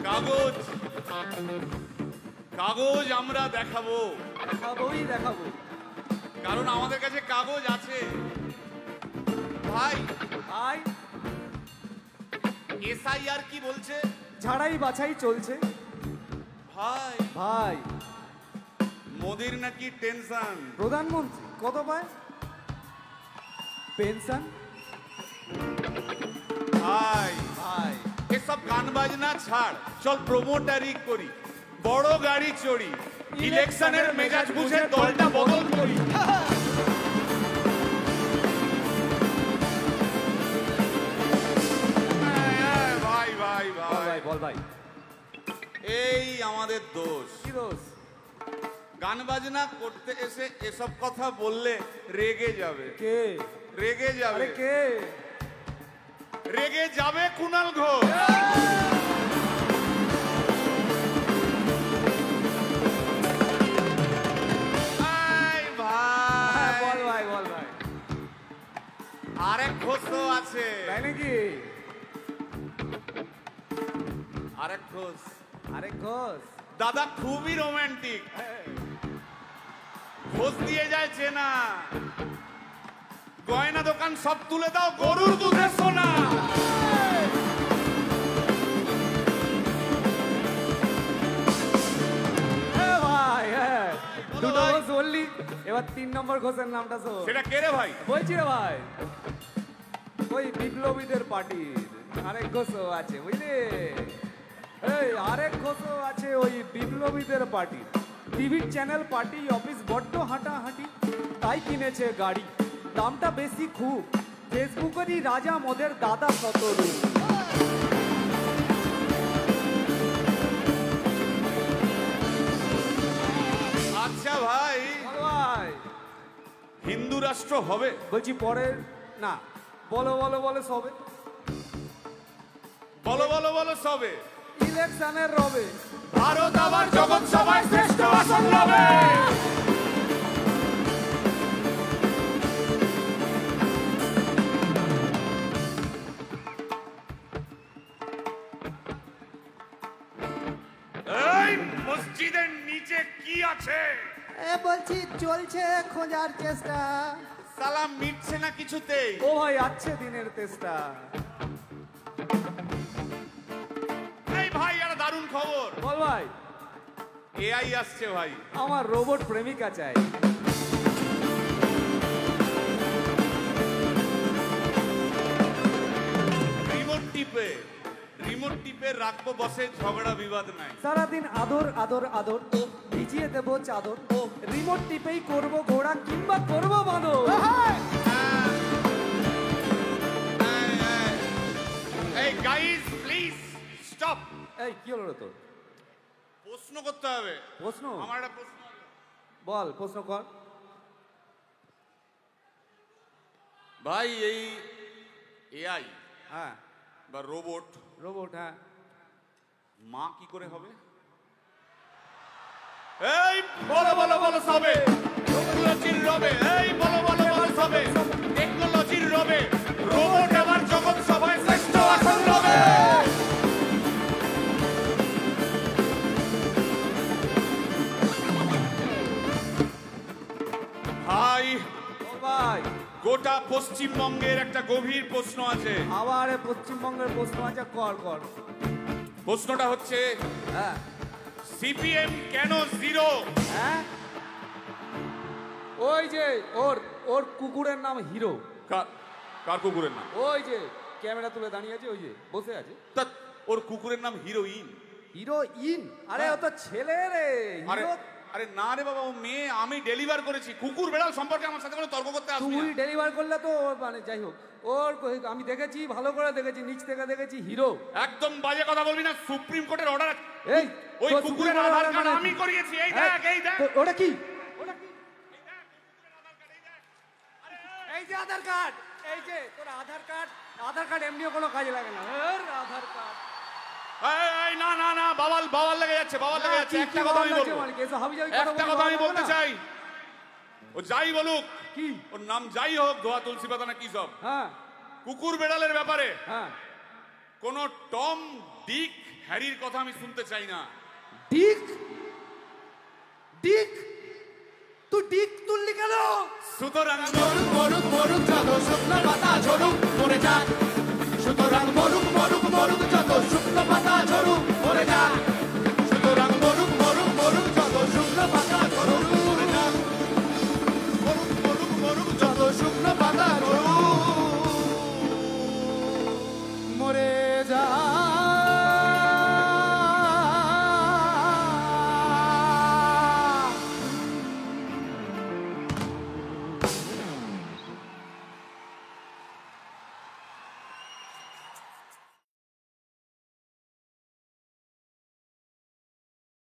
কাগজ কাগজ আমরা দেখাবো, দেখাবো, কারণ আমাদের কাছে কাগজ আছে। ভাই ভাই এসআইআর কি বলছে? ঝাড়াই বাছাই চলছে। ভাই ভাই মোদির নাকি টেনশন। প্রধানমন্ত্রী কত পায় পেনশন? ভাই ভাই এসব গান বাজনা ছাড়, চল প্রমোটারি করি, বড় গাড়ি চড়ি, ইলেকশনের মেজাজ বুঝে দলটা বদল করি। ভাই ভাই ভাই বল ভাই, এই আমাদের দোষ। কি দোষ? গান বাজনা করতে এসে এসব কথা বললে রেগে যাবে। কে রেগে যাবে? আরে কে রেগে যাবে? কুণাল ঘোষ। বল ভাই, বল ভাই। আরেক ঘোষ তো আছে। তাই নাকি? আরেক ঘোষ, আরেক ঘোষ দাদা খুবই রোমান্টিক, ঘোষ দিয়ে যায় চেনা, গয়না দোকান সব তুলে দাও, গরুর দুধের সোনা। ভাই দুটো ঘোষ বললি, এবার 3 নম্বর ঘোষের নামটা শোন। সেটা কে রে ভাই? বলছি রে ভাই, ওই বিপ্লবীদের পার্টির আরেক ঘোষও আছে বুঝলি। এই আরেক ঘোষও আছে ওই বিপ্লবীদের পার্টি। টিভির চ্যানেল পার্টি অফিস বড্ড হাঁটাহাঁটি, তাই কিনেছে গাড়ি, দামটা বেশি খুব, ফেসবুকেরই রাজা মদের দাদা শতরূপ। আচ্ছা ভাই, ভাই হিন্দু রাষ্ট্র হবে? বলছি পরে না, বলো বলো বলো সবে, বলো বলো বলো সবে, ইলেকশনের রবে ভারত আবার জগৎ সভায় শ্রেষ্ঠ আসন লবে। এই মসজিদের নিচে কি আছে? বলছি চলছে খোঁজার চেষ্টা। সালাম মিটছে না কিছুতেই। ও ভাই আছে দিনের চেষ্টা। এই ভাই একটা দারুণ খবর। বল ভাই। এআই আসছে ভাই। আমার রোবট প্রেমিকা চাই। রিমোট টিপে রাখবো বসে, ঝগড়া বিবাদ নাই। সারাদিন আদর আদর আদর, ভিজিয়ে দেবো চাদর, রিমোট টিপেই করবো ঘোড়া কিংবা করবো বাঁদর। এই গাইস প্লিজ স্টপ। এই কি হলো তোর? প্রশ্ন করতে হবে। প্রশ্ন? আমার একটা প্রশ্ন। বল প্রশ্ন কর ভাই। এই এআই হ্যাঁ বা রোবট, রোবট হ্যাঁ, মা কি করে হবে? এই বলো বলো বলো সবে, টেকনোলজির রবে। এই বলো বলো বলো সবে, টেকনোলজির রবে, রোবট আবার জগৎ সভায় শ্রেষ্ঠ আসন লবে। ভাই ভাই গোটা পশ্চিমবঙ্গের একটা গভীর প্রশ্ন আছে। আবার পশ্চিমবঙ্গের প্রশ্ন আছে, কর কর। প্রশ্নটা হচ্ছে, হ্যাঁ সিপিএম কেন জিরো? হ্যাঁ ওই যে ওর ওর কুকুরের নাম হিরো। কার কুকুরের নাম? ওই যে ক্যামেরা তুলে দাঁড়িয়ে আছে, ওই যে বসে আছে। তা ওর কুকুরের নাম হিরোইন। হিরোইন? আরে ও তো ছেলে রে। হিরো? আরে না রে বাবা, ও মেয়ে। আমি ডেলিভার করেছি। কুকুর বেড়াল সম্পর্কে আমার সাথে কোনো তর্ক করতে আসবি না। তুই ডেলিভার করলে তো মানে যাই হোক, ওর আমি দেখেছি, ভালো করে দেখেছি, নিচ থেকে দেখেছি, হিরো। একদম বাজে কথা বলবি না। সুপ্রিম কোর্টের অর্ডার। এই ওই কুকুরের আধার কার্ড আমি করিয়েছি। এই দেখ, এই দেখ। ওটা কি? এই যে আধার কার্ড, এই যে তোর আধার কার্ড। আধার কার্ড এমনিও কোনো কাজে লাগে না। আধার কার্ড। এই না না না, বাবাল বাবাল লেগে যাচ্ছে, বাবাল লেগে যাচ্ছে। একটা কথা আমি বলবো, একটা কথা আমি বলতে চাই। ও যাই বলুক, কি ওর নাম যাই হোক, ধোয়া তুলসী পাতা না কি সব, হ্যাঁ কুকুর বেড়ালের ব্যাপারে হ্যাঁ কোন টম ডিক হ্যারির কথা আমি শুনতে চাই না। ডিক ডিক তুই ডিক তুললি কেন? সুতরাং মরুক মরুক মরুক যত শুকনো পাতা